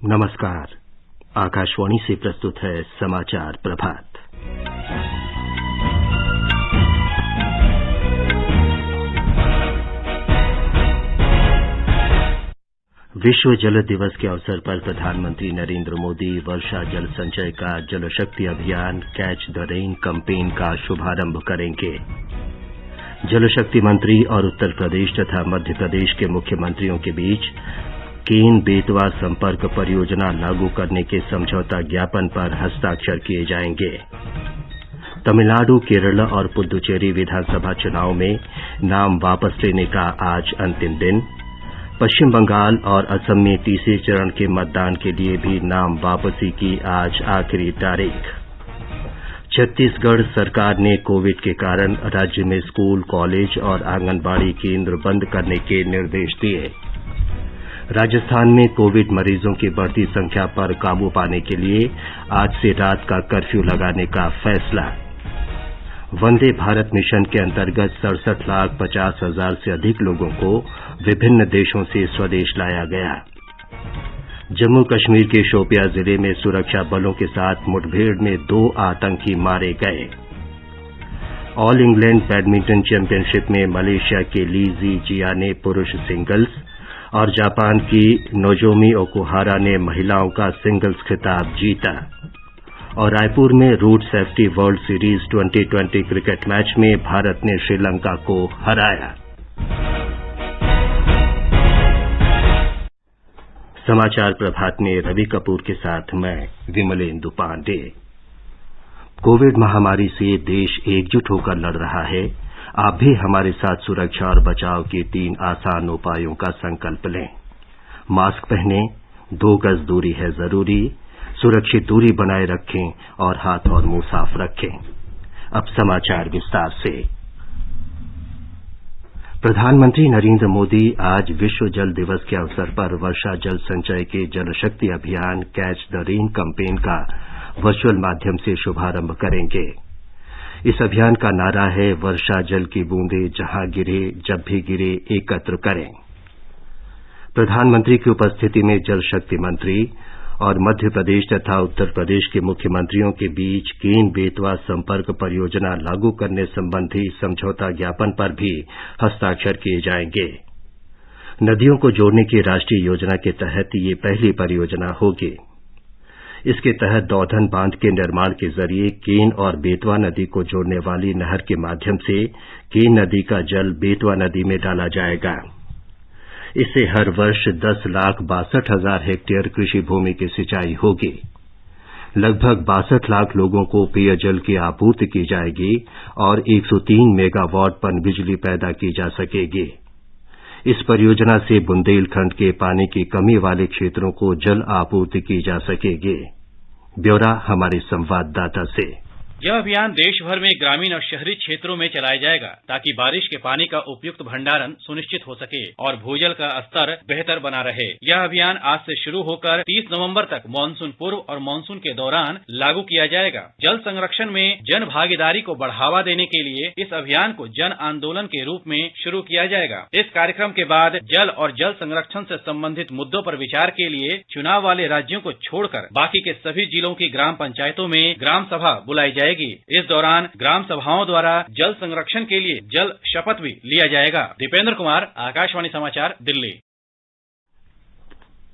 नमस्कार। आकाशवाणी से प्रस्तुत है समाचार प्रभात। विश्व जल दिवस के अवसर पर प्रधानमंत्री नरेंद्र मोदी वर्षा जल संचय का जल शक्ति अभियान कैच द रेन कैंपेन का शुभारंभ करेंगे। जल शक्ति मंत्री और उत्तर प्रदेश तथा मध्य प्रदेश के मुख्यमंत्रियों के बीच केन बेतवा संपर्क परियोजना लागू करने के समझौता ज्ञापन पर हस्ताक्षर किए जाएंगे। तमिलनाडु, केरल और पुद्दुचेरी विधानसभा चुनाव में नाम वापस लेने का आज अंतिम दिन। पश्चिम बंगाल और असम में तीसरे चरण के मतदान के लिए भी नाम वापसी की आज आखिरी तारीख। छत्तीसगढ़ सरकार ने कोविड के कारण राज्य में स्कूल, कॉलेज और आंगनबाड़ी केंद्र बंद करने के निर्देश दिए। राजस्थान में कोविड मरीजों की बढ़ती संख्या पर काबू पाने के लिए आज से रात का कर्फ्यू लगाने का फैसला। वंदे भारत मिशन के अंतर्गत 67,50,000 से अधिक लोगों को विभिन्न देशों से स्वदेश लाया गया। जम्मू कश्मीर के शोपियां जिले में सुरक्षा बलों के साथ मुठभेड़ में 2 आतंकी मारे गए। ऑल इंग्लैंड बैडमिंटन चैंपियनशिप में मलेशिया के ली जी जिया ने पुरुष सिंगल्स और जापान की नोजोमी ओकुहारा ने महिलाओं का सिंगल्स खिताब जीता। और रायपुर में road safety world series 2020 cricket match में भारत ने श्रीलंका को हराया। समाचार प्रभात में रवि कपूर के साथ मैं विमलेंदु पांडे। कोविड महामारी से देश एकजुट होकर लड़ रहा है। आप भी हमारे साथ सुरक्षा और बचाव के 3 आसान उपायों का संकल्प लें। मास्क पहनें, 2 गज दूरी है जरूरी, सुरक्षित दूरी बनाए रखें और हाथ और मुंह साफ रखें। अब समाचार विस्तार से। प्रधानमंत्री नरेंद्र मोदी आज विश्व जल दिवस के अवसर पर वर्षा जल संचय के जल शक्ति अभियान कैच द रेन कैंपेन का वर्चुअल माध्यम से शुभारंभ करेंगे। इस अभियान का नारा है, वर्षा जल की बूंदें जहां गिरे, जब भी गिरे एकत्र करें। प्रधानमंत्री की उपस्थिति में जल शक्ति मंत्री और मध्य प्रदेश तथा उत्तर प्रदेश के मुख्यमंत्रियों के बीच केन बेतवा संपर्क परियोजना लागू करने संबंधी समझौता ज्ञापन पर भी हस्ताक्षर किए जाएंगे। नदियों को जोड़ने की राष्ट्रीय योजना के तहत ये पहली परियोजना होगी। इसके तहत दौधन बांध के निर्माण के जरिए केन और बेतवा नदी को जोड़ने वाली नहर के माध्यम से केन नदी का जल बेतवा नदी में डाला जाएगा। इससे हर वर्ष 10,62,000 हेक्टेयर कृषि भूमि की सिंचाई होगी। लगभग 62 लाख लोगों को पेयजल की आपूर्ति की जाएगी और 103 मेगावाट पनबिजली पैदा की जा सकेगी। इस परियोजना से बुंदेलखंड के पानी की कमी वाले क्षेत्रों को जल आपूर्ति की जा सकेगी। ब्यौरा हमारे संवाददाता से। यह अभियान देश भर में ग्रामीण और शहरी क्षेत्रों में चलाया जाएगा ताकि बारिश के पानी का उपयुक्त भंडारण सुनिश्चित हो सके और भूजल का स्तर बेहतर बना रहे। यह अभियान आज से शुरू होकर 30 नवंबर तक मानसून पूर्व और मानसून के दौरान लागू किया जाएगा। जल संरक्षण में जन भागीदारी को बढ़ावा देने के लिए इस अभियान को जन आंदोलन के रूप में शुरू किया जाएगा। इस कार्यक्रम के बाद जल और जल संरक्षण से संबंधित मुद्दों पर विचार के लिए चुनाव वाले राज्यों को छोड़कर बाकी के सभी जिलों की ग्राम पंचायतों में ग्राम सभा बुलाई जाएगी। इस दौरान ग्राम सभाओं द्वारा जल संरक्षण के लिए जल शपथ भी लिया जाएगा। दीपेंद्र कुमार, आकाशवाणी समाचार, दिल्ली।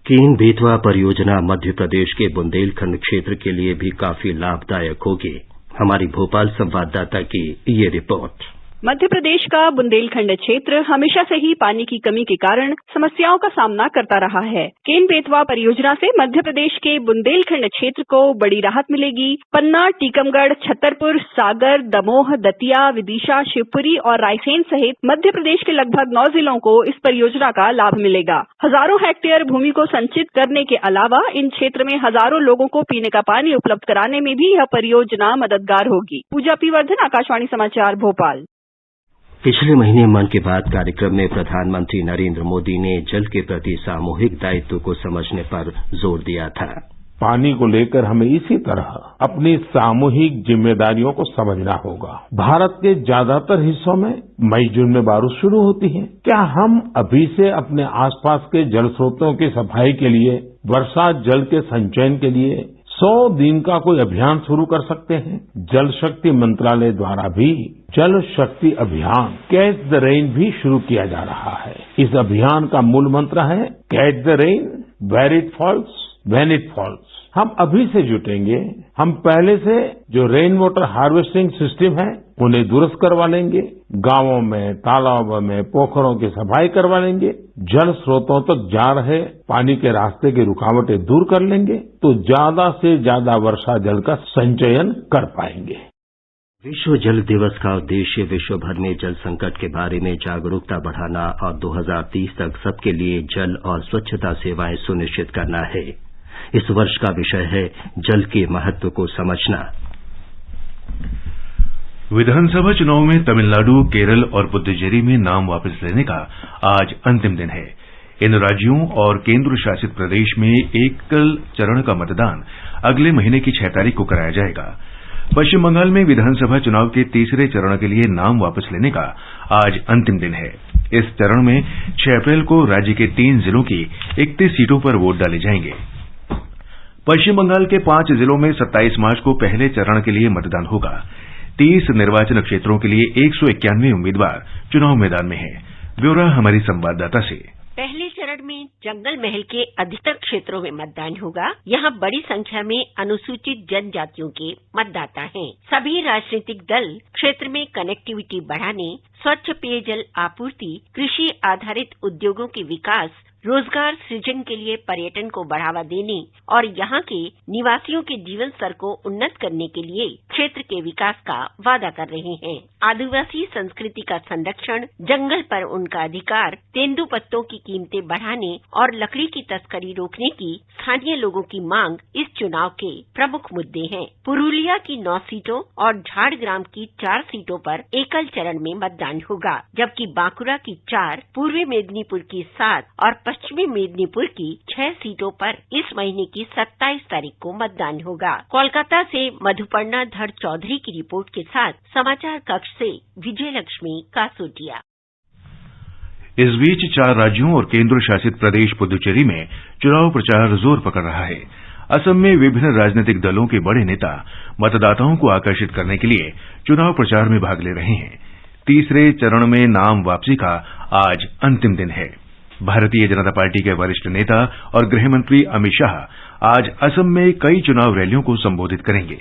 केन बेतवा परियोजना मध्य प्रदेश के बुंदेलखंड क्षेत्र के लिए भी काफी लाभदायक होगी। हमारी भोपाल संवाददाता की ये रिपोर्ट। मध्य प्रदेश का बुंदेलखंड क्षेत्र हमेशा से ही पानी की कमी के कारण समस्याओं का सामना करता रहा है। केन बेतवा परियोजना से मध्य प्रदेश के बुंदेलखंड क्षेत्र को बड़ी राहत मिलेगी। पन्ना, टीकमगढ़, छतरपुर, सागर, दमोह, दतिया, विदिशा, शिवपुरी और रायसेन सहित मध्य प्रदेश के लगभग 9 जिलों को इस परियोजना का लाभ मिलेगा। हजारों हेक्टेयर भूमि को संचित करने के अलावा इन क्षेत्र में हजारों लोगों को पीने का पानी उपलब्ध कराने में भी यह परियोजना मददगार होगी। पूजा पी वर्धन, आकाशवाणी समाचार, भोपाल। पिछले महीने मन की बात कार्यक्रम में प्रधानमंत्री नरेंद्र मोदी ने जल के प्रति सामूहिक दायित्व को समझने पर जोर दिया था। पानी को लेकर हमें इसी तरह अपनी सामूहिक जिम्मेदारियों को समझना होगा। भारत के ज्यादातर हिस्सों में मई जून में बारिश शुरू होती है। क्या हम अभी से अपने आसपास के जल स्रोतों की सफाई के लिए वर्षा जल के संचयन के लिए 100 दिन का कोई अभियान शुरू कर सकते हैं। जल शक्ति मंत्रालय द्वारा भी जल शक्ति अभियान कैच द रेन भी शुरू किया जा रहा है। इस अभियान का मूल मंत्र है catch the rain where it falls when it falls. हम अभी से जुटेंगे, हम पहले से जो रेन वाटर हार्वेस्टिंग सिस्टम है उन्हें दुरुस्त करवा लेंगे, गांवों में, तालाबों में, पोखरों की सफाई करवा लेंगे, जल स्रोतों तक जा रहे पानी के रास्ते की रुकावटें दूर कर लेंगे, तो ज्यादा से ज्यादा वर्षा जल का संचयन कर पाएंगे। विश्व जल दिवस का उद्देश्य विश्व भर में जल संकट के बारे में जागरूकता बढ़ाना और 2030 तक सबके लिए जल और स्वच्छता सेवाएं सुनिश्चित करना है। इस वर्ष का विषय है जल के महत्व को समझना। विधानसभा चुनाव में तमिलनाडु, केरल और पुद्दुचेरी में नाम वापस लेने का आज अंतिम दिन है। इन राज्यों और केंद्र शासित प्रदेश में एकल चरण का मतदान अगले महीने की 6 तारीख को कराया जाएगा। पश्चिम बंगाल में विधानसभा चुनाव के तीसरे चरण के लिए नाम वापस लेने का आज अंतिम दिन है। इस चरण में 6 अप्रैल को राज्य के 3 जिलों की 31 सीटों पर वोट डाले जाएंगे। पश्चिम बंगाल के 5 जिलों में 27 मार्च को पहले चरण के लिए मतदान होगा। 30 निर्वाचन क्षेत्रों के लिए 191 उम्मीदवार चुनाव मैदान में हैं। ब्यौरा हमारी संवाददाता से। पहले चरण में जंगल महल के अधिकतर क्षेत्रों में मतदान होगा। यहाँ बड़ी संख्या में अनुसूचित जनजातियों के मतदाता हैं। सभी राजनीतिक दल क्षेत्र में कनेक्टिविटी बढ़ाने, स्वच्छ पेयजल आपूर्ति, कृषि आधारित उद्योगों के विकास, रोजगार सृजन के लिए पर्यटन को बढ़ावा देने और यहाँ के निवासियों के जीवन स्तर को उन्नत करने के लिए क्षेत्र के विकास का वादा कर रहे हैं। आदिवासी संस्कृति का संरक्षण, जंगल पर उनका अधिकार, तेंदुपत्तों की कीमतें बढ़ाने और लकड़ी की तस्करी रोकने की स्थानीय लोगों की मांग इस चुनाव के प्रमुख मुद्दे हैं। पुरुलिया की 9 सीटों और झाड़ग्राम की 4 सीटों पर एकल चरण में मतदान होगा, जबकि बांकुरा की 4, पूर्वी मेदिनीपुर की 7 और पश्चिमी मेदिनीपुर की 6 सीटों पर इस महीने की 27 तारीख को मतदान होगा। कोलकाता से मधुपर्णा धर चौधरी की रिपोर्ट के साथ समाचार कक्ष से विजय लक्ष्मी कासोटिया। इस बीच 4 राज्यों और केंद्र शासित प्रदेश पुद्दुचेरी में चुनाव प्रचार जोर पकड़ रहा है। असम में विभिन्न राजनीतिक दलों के बड़े नेता मतदाताओं को आकर्षित करने के लिए चुनाव प्रचार में भाग ले रहे हैं। तीसरे चरण में नाम वापसी का आज अंतिम दिन है। भारतीय जनता पार्टी के वरिष्ठ नेता और गृह मंत्री अमित शाह आज असम में कई चुनाव रैलियों को संबोधित करेंगे।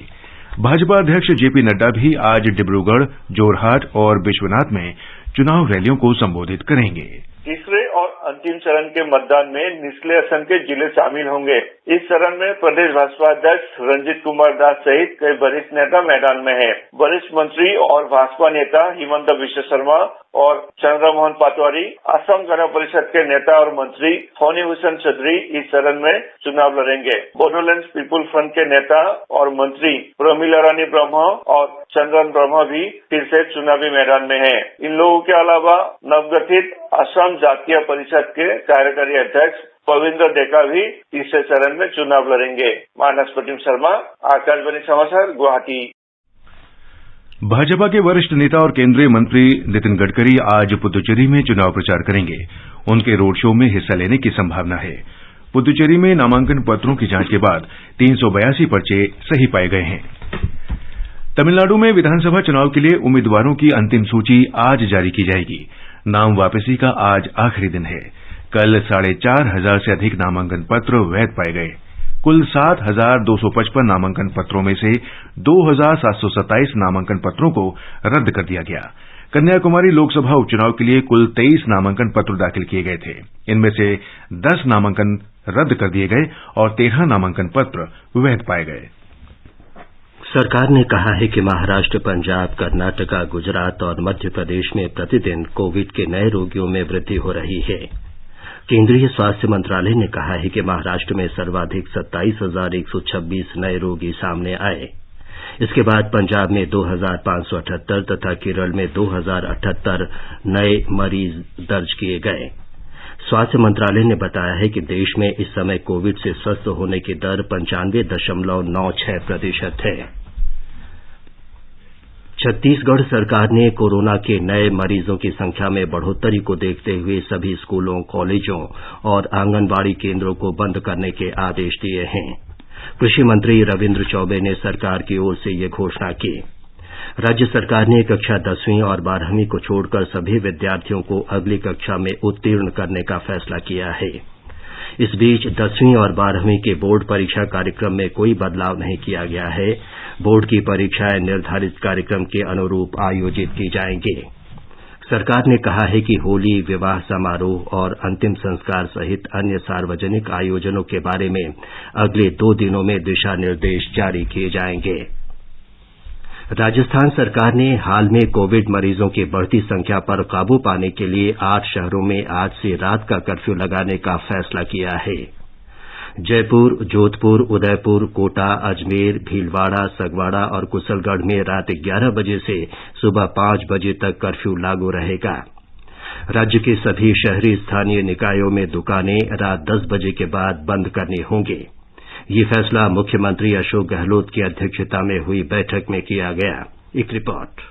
भाजपा अध्यक्ष जेपी नड्डा भी आज डिब्रूगढ़, जोरहाट और बिश्वनाथ में चुनाव रैलियों को संबोधित करेंगे। तीसरे और अंतिम चरण के मतदान में निचले असम के जिले शामिल होंगे। इस चरण में प्रदेश भाजपा अध्यक्ष रंजीत कुमार दास सहित कई वरिष्ठ नेता मैदान में हैं। वरिष्ठ मंत्री और भाजपा नेता हिमंत बिश्व शर्मा और चंद्रमोहन पाटवारी, असम गण परिषद के नेता और मंत्री फोनी हुसैन चौधरी इस चरण में चुनाव लड़ेंगे। बोडोलैंड पीपुल फ्रंट के नेता और मंत्री प्रमिला रानी ब्रह्मा और चंद्रन ब्रह्मा भी फिर से चुनावी मैदान में हैं। इन लोगों के अलावा नवगठित असम जातीय परिषद के कार्यकारी अध्यक्ष पविंद्र डेका भी तीसरे चरण में चुनाव लड़ेंगे। मानस प्रतिम शर्मा, आकाशवाणी समाचार, गुवाहाटी। भाजपा के वरिष्ठ नेता और केंद्रीय मंत्री नितिन गडकरी आज पुद्दुचेरी में चुनाव प्रचार करेंगे। उनके रोड शो में हिस्सा लेने की संभावना है। पुद्दुचेरी में नामांकन पत्रों की जांच के बाद 382 पर्चे सही पाए गए हैं। तमिलनाडु में विधानसभा चुनाव के लिए उम्मीदवारों की अंतिम सूची आज जारी की जाएगी। नाम वापसी का आज आखिरी दिन है। कल 4,500 से अधिक नामांकन पत्र वैध पाए गए। कुल 7,255 नामांकन पत्रों में से 2,727 नामांकन पत्रों को रद्द कर दिया गया। कन्याकुमारी लोकसभा उपचुनाव के लिए कुल 23 नामांकन पत्र दाखिल किए गए थे। इनमें से 10 नामांकन रद्द कर दिए गए और 13 नामांकन पत्र वैध पाए गए। सरकार ने कहा है कि महाराष्ट्र, पंजाब, कर्नाटका, गुजरात और मध्य प्रदेश में प्रतिदिन कोविड के नए रोगियों में वृद्धि हो रही है। केंद्रीय स्वास्थ्य मंत्रालय ने कहा है कि महाराष्ट्र में सर्वाधिक 27,126 नए रोगी सामने आए। इसके बाद पंजाब में 2,578 तथा केरल में 2,078 नए मरीज दर्ज किए गए। स्वास्थ्य मंत्रालय ने बताया है कि देश में इस समय कोविड से स्वस्थ होने की दर 95.96% है। छत्तीसगढ़ सरकार ने कोरोना के नए मरीजों की संख्या में बढ़ोतरी को देखते हुए सभी स्कूलों, कॉलेजों और आंगनबाड़ी केंद्रों को बंद करने के आदेश दिए हैं। कृषि मंत्री रविन्द्र चौबे ने सरकार की ओर से ये घोषणा की। राज्य सरकार ने कक्षा 10वीं और 12वीं को छोड़कर सभी विद्यार्थियों को अगली कक्षा में उत्तीर्ण करने का फैसला किया है। इस बीच 10वीं और 12वीं के बोर्ड परीक्षा कार्यक्रम में कोई बदलाव नहीं किया गया है। बोर्ड की परीक्षाएं निर्धारित कार्यक्रम के अनुरूप आयोजित की जाएंगी। सरकार ने कहा है कि होली, विवाह समारोह और अंतिम संस्कार सहित अन्य सार्वजनिक आयोजनों के बारे में अगले 2 दिनों में दिशा निर्देश जारी किए जाएंगे। राजस्थान सरकार ने हाल में कोविड मरीजों की बढ़ती संख्या पर काबू पाने के लिए 8 शहरों में आज से रात का कर्फ्यू लगाने का फैसला किया है। जयपुर, जोधपुर, उदयपुर, कोटा, अजमेर, भीलवाड़ा, सगवाड़ा और कुशलगढ़ में रात 11 बजे से सुबह 5 बजे तक कर्फ्यू लागू रहेगा। राज्य के सभी शहरी स्थानीय निकायों में दुकानें रात 10 बजे के बाद बंद करनी होंगी। ये फैसला मुख्यमंत्री अशोक गहलोत की अध्यक्षता में हुई बैठक में किया गया। एक रिपोर्ट।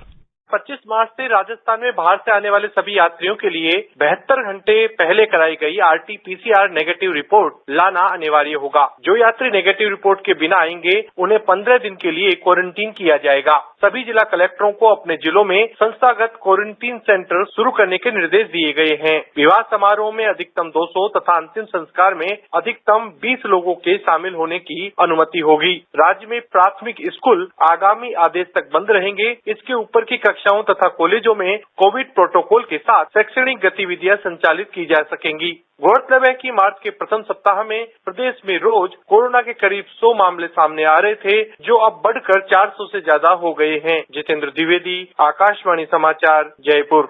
25 मार्च से राजस्थान में बाहर से आने वाले सभी यात्रियों के लिए 72 घंटे पहले कराई गई RT-PCR नेगेटिव रिपोर्ट लाना अनिवार्य होगा। जो यात्री नेगेटिव रिपोर्ट के बिना आएंगे उन्हें 15 दिन के लिए क्वारंटीन किया जाएगा। सभी जिला कलेक्टरों को अपने जिलों में संस्थागत क्वारंटीन सेंटर शुरू करने के निर्देश दिए गए हैं। विवाह समारोह में अधिकतम 200 तथा अंतिम संस्कार में अधिकतम 20 लोगों के शामिल होने की अनुमति होगी। राज्य में प्राथमिक स्कूल आगामी आदेश तक बंद रहेंगे। इसके ऊपर की कक्षाओं तथा कॉलेजों में कोविड प्रोटोकॉल के साथ शैक्षणिक गतिविधियां संचालित की जा सकेंगी। गौरतलब है कि मार्च के प्रथम सप्ताह में प्रदेश में रोज कोरोना के करीब 100 मामले सामने आ रहे थे, जो अब बढ़कर 400 से ज्यादा हो गए हैं। जितेंद्र द्विवेदी, आकाशवाणी समाचार, जयपुर।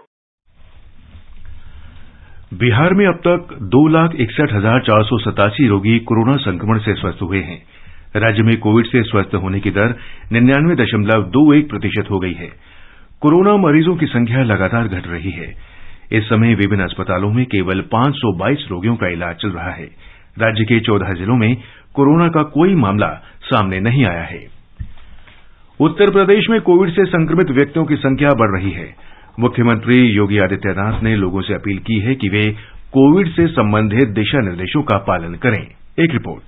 बिहार में अब तक 2,61,487 रोगी कोरोना संक्रमण से स्वस्थ हुए हैं। राज्य में कोविड से स्वस्थ होने की दर 99.21% हो गई है। कोरोना मरीजों की संख्या लगातार घट रही है। इस समय विभिन्न अस्पतालों में केवल 522 रोगियों का इलाज चल रहा है। राज्य के 14 जिलों में कोरोना का कोई मामला सामने नहीं आया है। उत्तर प्रदेश में कोविड से संक्रमित व्यक्तियों की संख्या बढ़ रही है। मुख्यमंत्री योगी आदित्यनाथ ने लोगों से अपील की है कि वे कोविड से संबंधित दिशा निर्देशों का पालन करें। एक रिपोर्ट।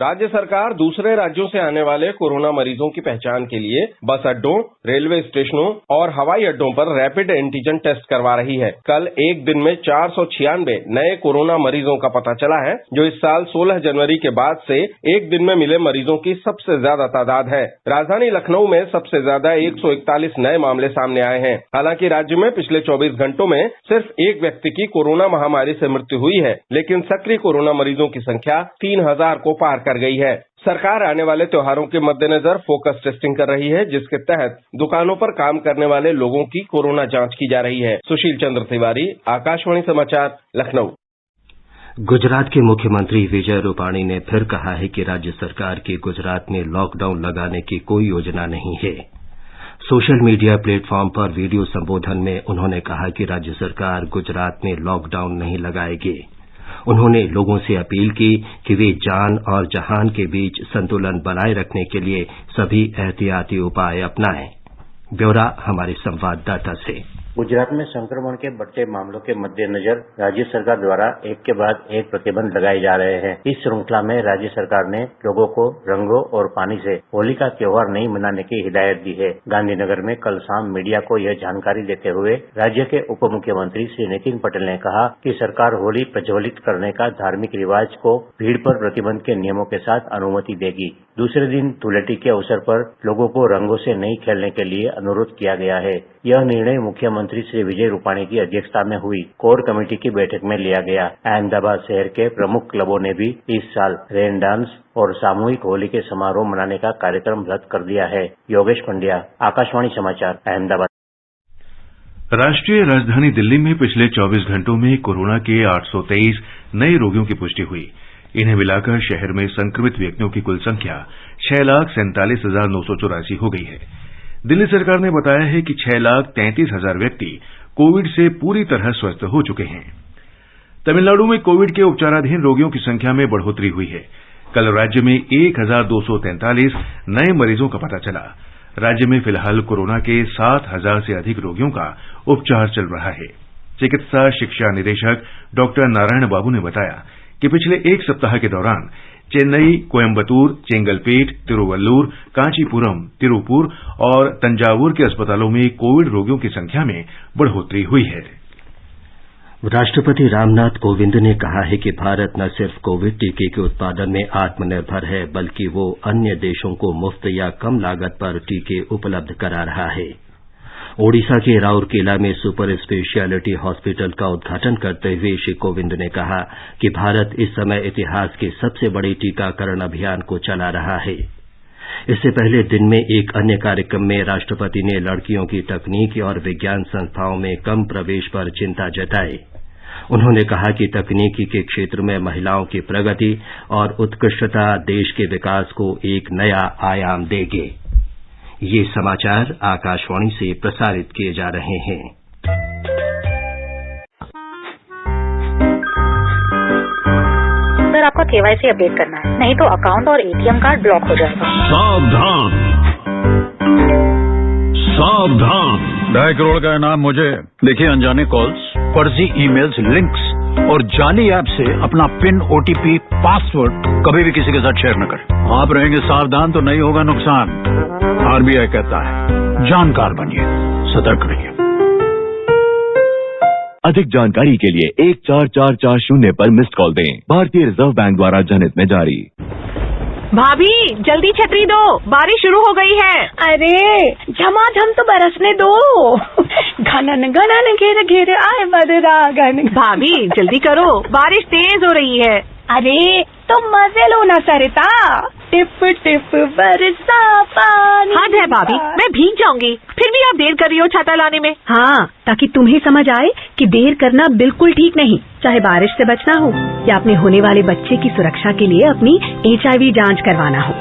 राज्य सरकार दूसरे राज्यों से आने वाले कोरोना मरीजों की पहचान के लिए बस अड्डों, रेलवे स्टेशनों और हवाई अड्डों पर रैपिड एंटीजन टेस्ट करवा रही है। कल एक दिन में 496 नए कोरोना मरीजों का पता चला है, जो इस साल 16 जनवरी के बाद से एक दिन में मिले मरीजों की सबसे ज्यादा तादाद है। राजधानी लखनऊ में सबसे ज्यादा 141 नए मामले सामने आए हैं। हालांकि राज्य में पिछले 24 घंटों में सिर्फ एक व्यक्ति की कोरोना महामारी से मृत्यु हुई है, लेकिन सक्रिय कोरोना मरीजों की संख्या 3000 को पार कर गई है। सरकार आने वाले त्योहारों के मद्देनजर फोकस टेस्टिंग कर रही है, जिसके तहत दुकानों पर काम करने वाले लोगों की कोरोना जांच की जा रही है। सुशील चंद्र तिवारी, आकाशवाणी समाचार, लखनऊ। गुजरात के मुख्यमंत्री विजय रूपाणी ने फिर कहा है कि राज्य सरकार की गुजरात में लॉकडाउन लगाने की कोई योजना नहीं है। सोशल मीडिया प्लेटफॉर्म पर वीडियो संबोधन में उन्होंने कहा कि राज्य सरकार गुजरात में लॉकडाउन नहीं लगाएगी। उन्होंने लोगों से अपील की कि वे जान और जहान के बीच संतुलन बनाए रखने के लिए सभी एहतियाती उपाय अपनाएं। ब्यौरा हमारे संवाददाता से। गुजरात में संक्रमण के बढ़ते मामलों के मद्देनजर राज्य सरकार द्वारा एक के बाद एक प्रतिबंध लगाए जा रहे हैं। इस श्रृंखला में राज्य सरकार ने लोगों को रंगों और पानी से होली का त्योहार नहीं मनाने की हिदायत दी है। गांधीनगर में कल शाम मीडिया को यह जानकारी देते हुए राज्य के उप मुख्यमंत्री श्री नितिन पटेल ने कहा कि सरकार होली प्रज्वलित करने का धार्मिक रिवाज को भीड़ पर प्रतिबंध के नियमों के साथ अनुमति देगी। दूसरे दिन धुलेटी के अवसर पर लोगों को रंगों से नहीं खेलने के लिए अनुरोध किया गया है। यह निर्णय मुख्यमंत्री श्री विजय रूपाणी की अध्यक्षता में हुई कोर कमेटी की बैठक में लिया गया। अहमदाबाद शहर के प्रमुख क्लबों ने भी इस साल रेन डांस और सामूहिक होली के समारोह मनाने का कार्यक्रम रद्द कर दिया है। योगेश पंड्या, आकाशवाणी समाचार, अहमदाबाद। राष्ट्रीय राजधानी दिल्ली में पिछले 24 घंटों में कोरोना के 823 नए रोगियों की पुष्टि हुई। इन्हें मिलाकर शहर में संक्रमित व्यक्तियों की कुल संख्या 6,47,984 हो गई है। दिल्ली सरकार ने बताया है कि 6,33,000 व्यक्ति कोविड से पूरी तरह स्वस्थ हो चुके हैं। तमिलनाडु में कोविड के उपचाराधीन रोगियों की संख्या में बढ़ोतरी हुई है। कल राज्य में 1,243 नए मरीजों का पता चला। राज्य में फिलहाल कोरोना के 7,000 से अधिक रोगियों का उपचार चल रहा है। चिकित्सा शिक्षा निदेशक डॉक्टर नारायण बाबू ने बताया कि पिछले एक सप्ताह के दौरान चेन्नई, कोयम्बटूर, चेंगलपेट, तिरुवल्लुर, कांचीपुरम, तिरुपुर और तंजावुर के अस्पतालों में कोविड रोगियों की संख्या में बढ़ोतरी हुई है। राष्ट्रपति रामनाथ कोविंद ने कहा है कि भारत न सिर्फ कोविड टीके के उत्पादन में आत्मनिर्भर है, बल्कि वो अन्य देशों को मुफ्त या कम लागत पर टीके उपलब्ध करा रहा है। ओडिशा के राउरकेला में सुपर स्पेशियलिटी हॉस्पिटल का उद्घाटन करते हुए श्री कोविंद ने कहा कि भारत इस समय इतिहास के सबसे बड़े टीकाकरण अभियान को चला रहा है। इससे पहले दिन में एक अन्य कार्यक्रम में राष्ट्रपति ने लड़कियों की तकनीकी और विज्ञान संस्थाओं में कम प्रवेश पर चिंता जताई। उन्होंने कहा कि तकनीकी के क्षेत्र में महिलाओं की प्रगति और उत्कृष्टता देश के विकास को एक नया आयाम देंगे। ये समाचार आकाशवाणी से प्रसारित किए जा रहे हैं। सर, आपका केवाईसी अपडेट करना है, नहीं तो अकाउंट और एटीएम कार्ड ब्लॉक हो जाएगा। सावधान सावधान, 2.5 करोड़ का इनाम मुझे। देखिए, अनजाने कॉल्स, फर्जी ईमेल्स, लिंक्स और जाली ऐप से अपना पिन, ओटीपी, पासवर्ड कभी भी किसी के साथ शेयर न करें। आप रहेंगे सावधान तो नहीं होगा नुकसान। आरबीआई कहता है, जानकार बनिए, सतर्क रहिए। अधिक जानकारी के लिए 14440 पर मिस्ड कॉल दें। भारतीय रिजर्व बैंक द्वारा जनहित में जारी। भाभी, जल्दी छतरी दो, बारिश शुरू हो गई है। अरे झमाझम तो बरसने दो। घनन घनन घेर घेर आए बदरा घन। भाभी जल्दी करो, बारिश तेज हो रही है। अरे तो मजे लो ना सरिता, टिप टिप बरसा पानी। हद है भाभी, मैं भीग जाऊंगी। फिर भी आप देर कर रही हो छाता लाने में। हाँ, ताकि तुम्हें समझ आए कि देर करना बिल्कुल ठीक नहीं, चाहे बारिश से बचना हो या अपने होने वाले बच्चे की सुरक्षा के लिए अपनी HIV जांच करवाना हो।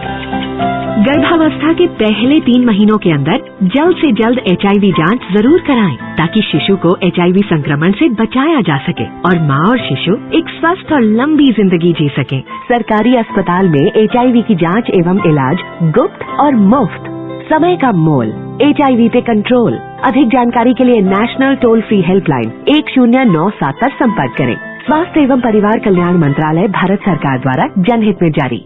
गर्भावस्था के पहले 3 महीनों के अंदर जल्द से जल्द HIV जांच जरूर कराएं, ताकि शिशु को HIV संक्रमण से बचाया जा सके और माँ और शिशु एक स्वस्थ और लंबी जिंदगी जी सके। सरकारी अस्पताल में HIV की जांच एवं इलाज गुप्त और मुफ्त। समय का मोल, HIV पे कंट्रोल। अधिक जानकारी के लिए नेशनल टोल फ्री हेल्पलाइन 1097 पर संपर्क करें। स्वास्थ्य एवं परिवार कल्याण मंत्रालय, भारत सरकार द्वारा जनहित में जारी।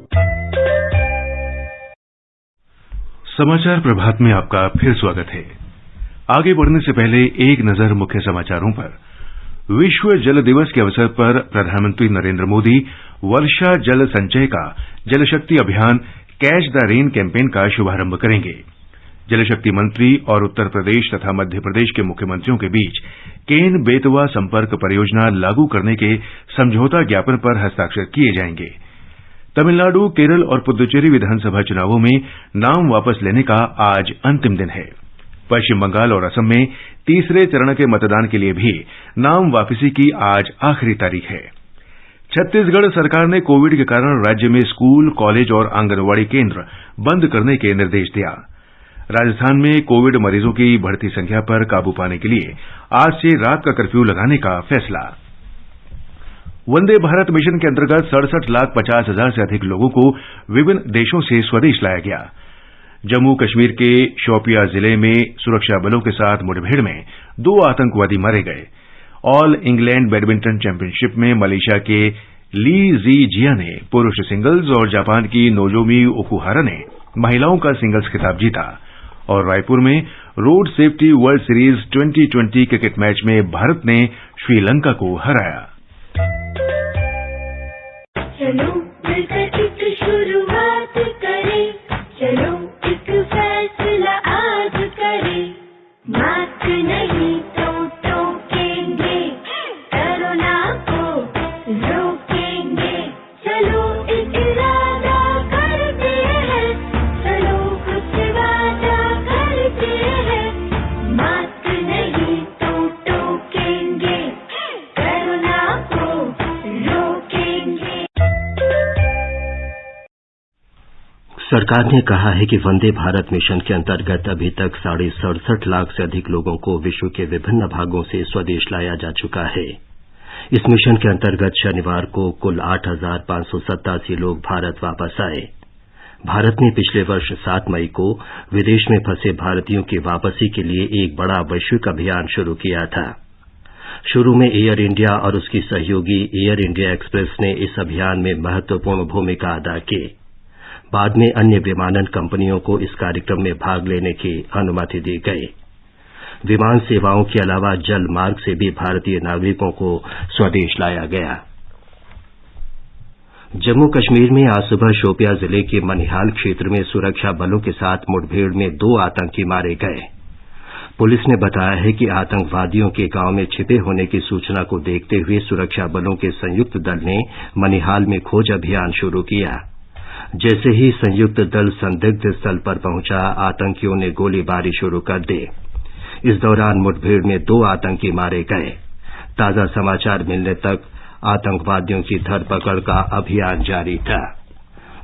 समाचार प्रभात में आपका फिर स्वागत है। आगे बढ़ने से पहले एक नजर मुख्य समाचारों पर। विश्व जल दिवस के अवसर पर प्रधानमंत्री नरेंद्र मोदी वर्षा जल संचय का जल शक्ति अभियान कैच द रेन कैंपेन का शुभारंभ करेंगे। जल शक्ति मंत्री और उत्तर प्रदेश तथा मध्य प्रदेश के मुख्यमंत्रियों के बीच केन बेतवा संपर्क परियोजना लागू करने के समझौता ज्ञापन पर हस्ताक्षर किए जाएंगे। तमिलनाडु, केरल और पुदुचेरी विधानसभा चुनावों में नाम वापस लेने का आज अंतिम दिन है। पश्चिम बंगाल और असम में तीसरे चरण के मतदान के लिए भी नाम वापसी की आज आखिरी तारीख है। छत्तीसगढ़ सरकार ने कोविड के कारण राज्य में स्कूल, कॉलेज और आंगनवाड़ी केंद्र बंद करने के निर्देश दिया। राजस्थान में कोविड मरीजों की बढ़ती संख्या पर काबू पाने के लिए आज से रात का कर्फ्यू लगाने का फैसला। वंदे भारत मिशन के अंतर्गत 67,50,000 से अधिक लोगों को विभिन्न देशों से स्वदेश लाया गया। जम्मू कश्मीर के शोपियां जिले में सुरक्षा बलों के साथ मुठभेड़ में 2 आतंकवादी मारे गए। ऑल इंग्लैंड बैडमिंटन चैंपियनशिप में मलेशिया के ली जी जिया ने पुरुष सिंगल्स और जापान की नोजोमी ओकुहारा ने महिलाओं का सिंगल्स खिताब जीता। और रायपुर में road safety world series 2020 cricket match में भारत ने श्रीलंका को हराया। चलो मिलकर एक शुरुआत करें, चलो एक फैसला आज करें, मास्क नहीं तो टोकेंगे, कोरोना को रोकेंगे, चलो एक इरादा करते हैं, चलो कुछ वादा करते हैं, मास्क नहीं तो टोकेंगे, कोरोना को रोकेंगे। सरकार ने कहा है कि वंदे भारत मिशन के अंतर्गत अभी तक 67.5 लाख से अधिक लोगों को विश्व के विभिन्न भागों से स्वदेश लाया जा चुका है। इस मिशन के अंतर्गत शनिवार को कुल 8,587 लोग भारत वापस आए। भारत ने पिछले वर्ष 7 मई को विदेश में फंसे भारतीयों की वापसी के लिए एक बड़ा वैश्विक अभियान शुरू किया था। शुरू में एयर इंडिया और उसकी सहयोगी एयर इंडिया एक्सप्रेस ने इस अभियान में महत्वपूर्ण भूमिका अदा की। बाद में अन्य विमानन कंपनियों को इस कार्यक्रम में भाग लेने की अनुमति दी गई। विमान सेवाओं के अलावा जल मार्ग से भी भारतीय नागरिकों को स्वदेश लाया गया। जम्मू कश्मीर में आज सुबह शोपियां जिले के मनिहाल क्षेत्र में सुरक्षा बलों के साथ मुठभेड़ में 2 आतंकी मारे गए। पुलिस ने बताया है कि आतंकवादियों के गांव में छिपे होने की सूचना को देखते हुए सुरक्षा बलों के संयुक्त दल ने मनिहाल में खोज अभियान शुरू किया। जैसे ही संयुक्त दल संदिग्ध स्थल पर पहुंचा, आतंकियों ने गोलीबारी शुरू कर दी। इस दौरान मुठभेड़ में 2 आतंकी मारे गए। ताजा समाचार मिलने तक आतंकवादियों की धरपकड़ का अभियान जारी था।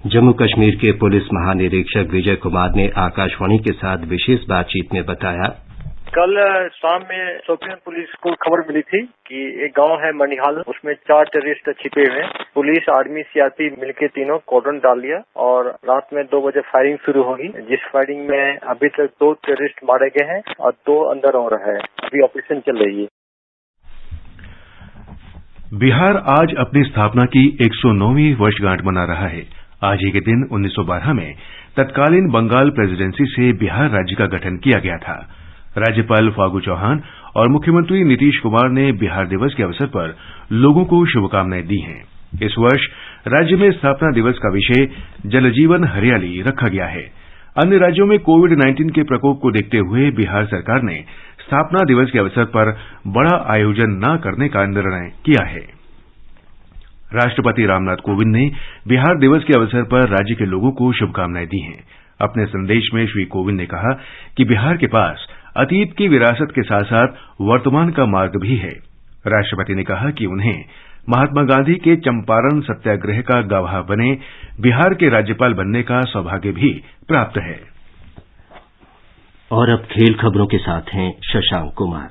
जम्मू कश्मीर के पुलिस महानिरीक्षक विजय कुमार ने आकाशवाणी के साथ विशेष बातचीत में बताया, कल शाम में शोपियां पुलिस को खबर मिली थी कि एक गांव है मनिहाल, उसमें 4 टेररिस्ट छिपे हुए हैं। पुलिस, आर्मी, सीआरपी मिलके तीनों कॉर्डन डाल लिया और रात में 2 बजे फायरिंग शुरू होगी, जिस फायरिंग में अभी तक 2 टेररिस्ट मारे गए हैं और 2 अंदर और है। अभी ऑपरेशन चल रही है। बिहार आज अपनी स्थापना की 109वीं वर्षगांठ मना रहा है। आज ही के दिन 1912 में तत्कालीन बंगाल प्रेसिडेंसी से बिहार राज्य का गठन किया गया था। राज्यपाल फागू चौहान और मुख्यमंत्री नीतीश कुमार ने बिहार दिवस के अवसर पर लोगों को शुभकामनाएं दी हैं। इस वर्ष राज्य में स्थापना दिवस का विषय जल जीवन हरियाली रखा गया है। अन्य राज्यों में कोविड-19 के प्रकोप को देखते हुए बिहार सरकार ने स्थापना दिवस के अवसर पर बड़ा आयोजन न करने का निर्णय किया है। राष्ट्रपति रामनाथ कोविंद ने बिहार दिवस के अवसर पर राज्य के लोगों को शुभकामनाएं दी हैं। अपने संदेश में श्री कोविंद ने कहा कि बिहार के पास अतीत की विरासत के साथ साथ वर्तमान का मार्ग भी है। राष्ट्रपति ने कहा कि उन्हें महात्मा गांधी के चंपारण सत्याग्रह का गवाह बने बिहार के राज्यपाल बनने का सौभाग्य भी प्राप्त है। और अब खेल खबरों के साथ हैं Shashank Kumar.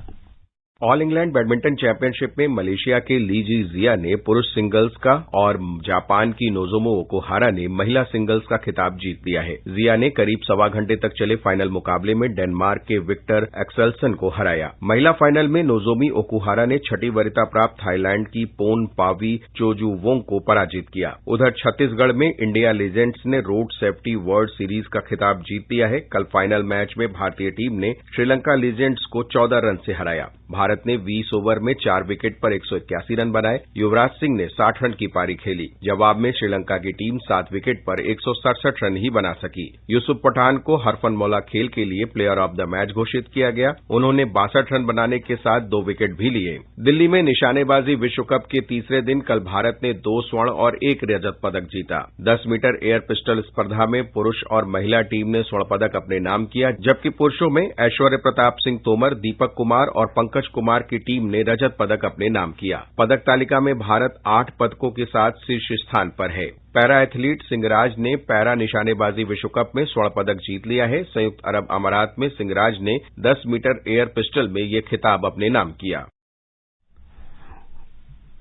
All England badminton championship में मलेशिया के ली जी जिया ने पुरुष सिंगल्स का और जापान की नोजोमो ओकुहारा ने महिला सिंगल्स का खिताब जीत लिया है। जिया ने करीब 1.25 घंटे तक चले फाइनल मुकाबले में डेनमार्क के विक्टर एक्सेल्सन को हराया। महिला फाइनल में नोजोमी ओकुहारा ने 6ठी वरीयता प्राप्त थाईलैंड की पोन पावी चोजुवोंग को पराजित किया। उधर छत्तीसगढ़ में इंडिया लीजेंड्स ने रोड सेफ्टी वर्ल्ड सीरीज का खिताब जीत लिया है। कल फाइनल मैच में भारतीय टीम ने श्रीलंका लीजेंड्स को 14 रन से हराया। भारत ने 20 ओवर में 4 विकेट पर 181 रन बनाए। युवराज सिंह ने 60 रन की पारी खेली। जवाब में श्रीलंका की टीम 7 विकेट पर 167 रन ही बना सकी। यूसुफ पठान को हरफनमौला खेल के लिए प्लेयर ऑफ द मैच घोषित किया गया। उन्होंने 62 रन बनाने के साथ 2 विकेट भी लिए। दिल्ली में निशानेबाजी विश्व कप के तीसरे दिन कल भारत ने 2 स्वर्ण और 1 रजत पदक जीता। 10 मीटर एयर पिस्टल स्पर्धा में पुरुष और महिला टीम ने स्वर्ण पदक अपने नाम किया, जबकि पुरुषों में ऐश्वर्य प्रताप सिंह तोमर, दीपक कुमार और पंकज कुमार की टीम ने रजत पदक अपने नाम किया। पदक तालिका में भारत 8 पदकों के साथ शीर्ष स्थान पर है। पैरा एथलीट सिंगराज ने पैरा निशानेबाजी विश्व कप में स्वर्ण पदक जीत लिया है। संयुक्त अरब अमारात में सिंगराज ने 10 मीटर एयर पिस्टल में ये खिताब अपने नाम किया।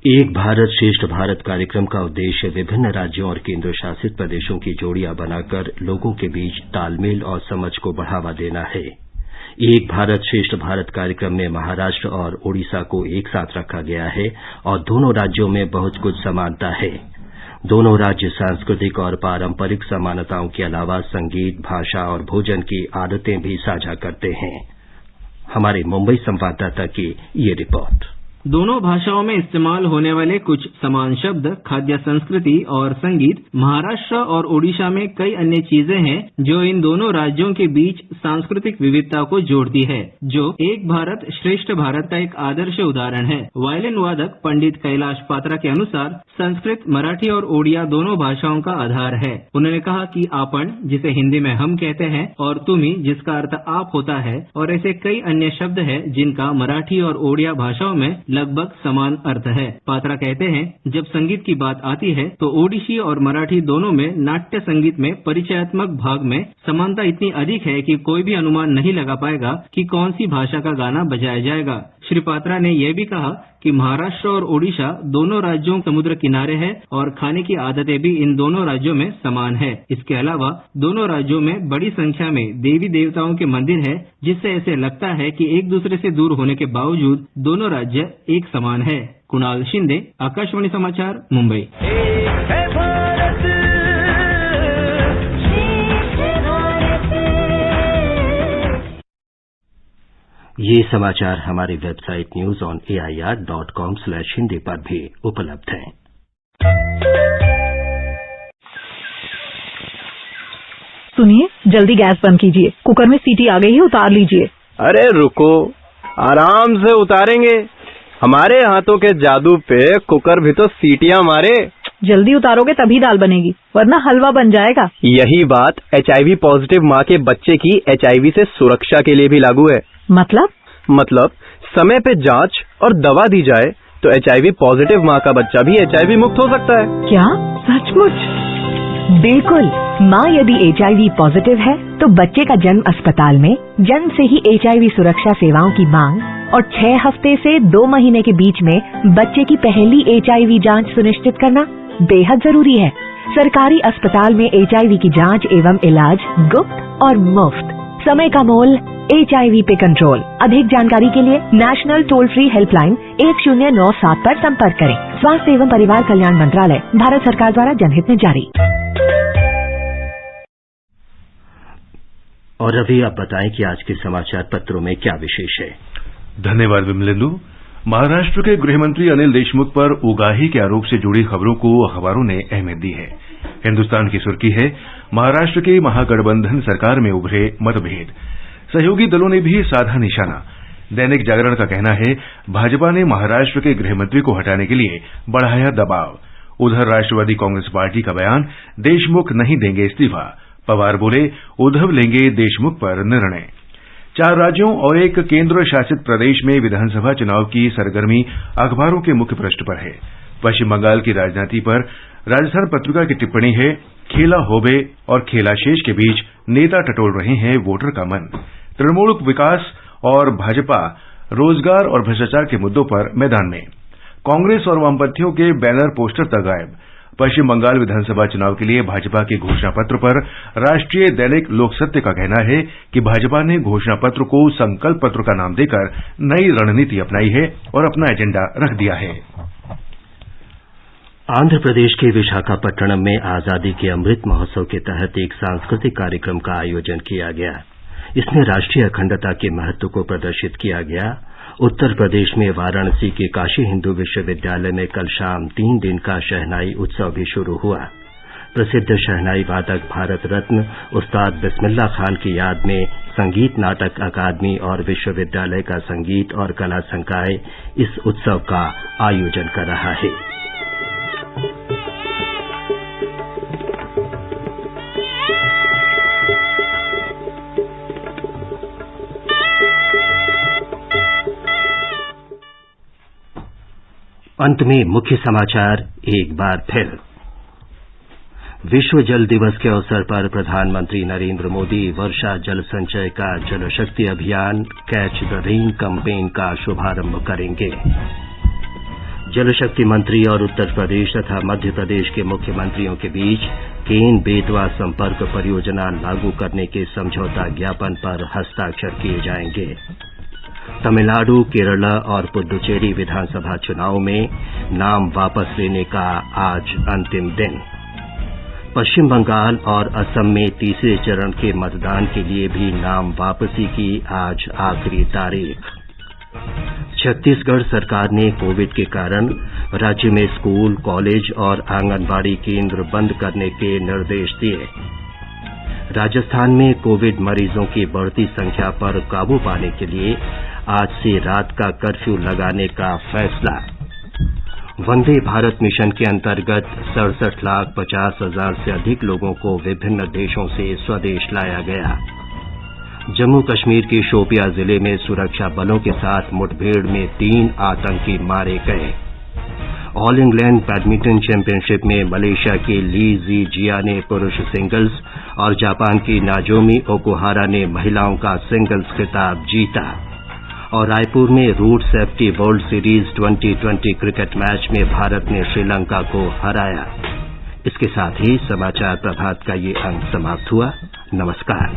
एक भारत श्रेष्ठ भारत कार्यक्रम का उद्देश्य विभिन्न राज्यों और केंद्र शासित प्रदेशों की जोड़ियां बनाकर लोगों के बीच तालमेल और समझ को बढ़ावा देना है। एक भारत श्रेष्ठ भारत कार्यक्रम में महाराष्ट्र और ओडिशा को एक साथ रखा गया है और दोनों राज्यों में बहुत कुछ समानता है। दोनों राज्य सांस्कृतिक और पारंपरिक समानताओं के अलावा संगीत, भाषा और भोजन की आदतें भी साझा करते हैं। हमारे मुंबई संवाददाता की ये रिपोर्ट। दोनों भाषाओं में इस्तेमाल होने वाले कुछ समान शब्द, खाद्य संस्कृति और संगीत, महाराष्ट्र और ओडिशा में कई अन्य चीजें हैं जो इन दोनों राज्यों के बीच सांस्कृतिक विविधता को जोड़ती है, जो एक भारत श्रेष्ठ भारत का एक आदर्श उदाहरण है। वायलिन वादक पंडित कैलाश पात्रा के अनुसार संस्कृत, मराठी और ओडिया दोनों भाषाओं का आधार है। उन्होंने कहा कि आपण, जिसे हिंदी में हम कहते हैं, और तुम्ही, जिसका अर्थ आप होता है, और ऐसे कई अन्य शब्द हैं जिनका मराठी और ओडिया भाषाओं में लगभग समान अर्थ है। पात्रा कहते हैं, जब संगीत की बात आती है तो ओडिशी और मराठी दोनों में नाट्य संगीत में परिचयात्मक भाग में समानता इतनी अधिक है कि कोई भी अनुमान नहीं लगा पाएगा कि कौन सी भाषा का गाना बजाया जाएगा। श्री पात्रा ने यह भी कहा कि महाराष्ट्र और ओडिशा दोनों राज्यों समुद्र किनारे है और खाने की आदतें भी इन दोनों राज्यों में समान है। इसके अलावा दोनों राज्यों में बड़ी संख्या में देवी देवताओं के मंदिर है, जिससे ऐसे लगता है कि एक दूसरे से दूर होने के बावजूद दोनों राज्य एक समान है। कुणाल शिंदे, आकाशवाणी समाचार, मुंबई। ये समाचार हमारी वेबसाइट newsonair.com/hindi पर भी उपलब्ध हैं। सुनिए, जल्दी गैस बंद कीजिए, कुकर में सीटी आ गई है, उतार लीजिए। अरे रुको, आराम से उतारेंगे। हमारे हाथों के जादू पे कुकर भी तो सीटियां मारे। जल्दी उतारोगे तभी दाल बनेगी, वरना हलवा बन जाएगा। यही बात HIV पॉजिटिव माँ के बच्चे की HIV से सुरक्षा के लिए भी लागू है। मतलब समय पे जांच और दवा दी जाए तो HIV पॉजिटिव माँ का बच्चा भी HIV मुक्त हो सकता है। क्या सचमुच? बिल्कुल। माँ यदि HIV पॉजिटिव है तो बच्चे का जन्म अस्पताल में, जन्म से ही HIV सुरक्षा सेवाओं की मांग और 6 हफ्ते से 2 महीने के बीच में बच्चे की पहली HIV जांच सुनिश्चित करना बेहद जरूरी है। सरकारी अस्पताल में HIV की जांच एवं इलाज गुप्त और मुफ्त। समय का मोल HIV पे कंट्रोल। अधिक जानकारी के लिए नेशनल टोल फ्री हेल्पलाइन 1097 पर संपर्क करें। स्वास्थ्य एवं परिवार कल्याण मंत्रालय, भारत सरकार द्वारा जनहित में जारी। और अभी आप बताएं कि आज के समाचार पत्रों में क्या विशेष है। धन्यवाद विमलेंदु। महाराष्ट्र के गृह मंत्री अनिल देशमुख पर उगाही के आरोप से जुड़ी खबरों को अखबारों ने अहमियत दी है। हिन्दुस्तान की सुर्खी है, महाराष्ट्र की महागठबंधन सरकार में उभरे मतभेद, सहयोगी दलों ने भी साधा निशाना। दैनिक जागरण का कहना है, भाजपा ने महाराष्ट्र के गृह मंत्री को हटाने के लिए बढ़ाया दबाव। उधर राष्ट्रवादी कांग्रेस पार्टी का बयान, देशमुख नहीं देंगे इस्तीफा। पवार बोले, उद्धव लेंगे देशमुख पर निर्णय। 4 राज्यों और एक केंद्र शासित प्रदेश में विधानसभा चुनाव की सरगर्मी अखबारों के मुख्य पृष्ठ पर है। पश्चिम बंगाल की राजनीति पर राजस्थान पत्रिका की टिप्पणी है, खेला होबे और खेला शेष के बीच नेता टटोल रहे हैं वोटर का मन। तृणमूल विकास और भाजपा रोजगार और भ्रष्टाचार के मुद्दों पर मैदान में। कांग्रेस और वामपंथियों के बैनर पोस्टर तक गायब। पश्चिम बंगाल विधानसभा चुनाव के लिए भाजपा के घोषणा पत्र पर राष्ट्रीय दैनिक लोकसत्य का कहना है कि भाजपा ने घोषणा पत्र को संकल्प पत्र का नाम देकर नई रणनीति अपनाई है और अपना एजेंडा रख दिया है। आंध्र प्रदेश के विशाखापट्टनम में आजादी के अमृत महोत्सव के तहत एक सांस्कृतिक कार्यक्रम का आयोजन किया गया। इसमें राष्ट्रीय अखंडता के महत्व को प्रदर्शित किया गया। उत्तर प्रदेश में वाराणसी के काशी हिंदू विश्वविद्यालय में कल शाम 3 दिन का शहनाई उत्सव भी शुरू हुआ। प्रसिद्ध शहनाई वादक भारत रत्न उस्ताद बिस्मिल्लाह खान की याद में संगीत नाटक अकादमी और विश्वविद्यालय का संगीत और कला संकाय इस उत्सव का आयोजन कर रहा है। अंत में मुख्य समाचार एक बार फिर। विश्व जल दिवस के अवसर पर प्रधानमंत्री नरेंद्र मोदी वर्षा जल संचय का जल शक्ति अभियान कैच द रेन कैंपेन का शुभारंभ करेंगे। जल शक्ति मंत्री और उत्तर प्रदेश तथा मध्य प्रदेश के मुख्यमंत्रियों के बीच केन बेतवा संपर्क परियोजना लागू करने के समझौता ज्ञापन पर हस्ताक्षर किए जाएंगे। तमिलनाडु, केरला और पुदुचेरी विधानसभा चुनाव में नाम वापस लेने का आज अंतिम दिन। पश्चिम बंगाल और असम में तीसरे चरण के मतदान के लिए भी नाम वापसी की आज आखिरी तारीख। छत्तीसगढ़ सरकार ने कोविड के कारण राज्य में स्कूल, कॉलेज और आंगनबाड़ी केंद्र बंद करने के निर्देश दिए। राजस्थान में कोविड मरीजों की बढ़ती संख्या पर काबू पाने के लिए आज से रात का कर्फ्यू लगाने का फैसला। वंदे भारत मिशन के अंतर्गत 67,50,000 से अधिक लोगों को विभिन्न देशों से स्वदेश लाया गया। जम्मू कश्मीर के शोपियां जिले में सुरक्षा बलों के साथ मुठभेड़ में 3 आतंकी मारे गए। ऑल इंग्लैंड बैडमिंटन चैंपियनशिप में मलेशिया के ली जी जिया ने पुरुष सिंगल्स और जापान की नाजोमी ओकुहारा ने महिलाओं का सिंगल्स खिताब जीता। और रायपुर में road safety world series 2020 cricket match में भारत ने श्रीलंका को हराया। इसके साथ ही समाचार प्रभात का ये अंक समाप्त हुआ। नमस्कार।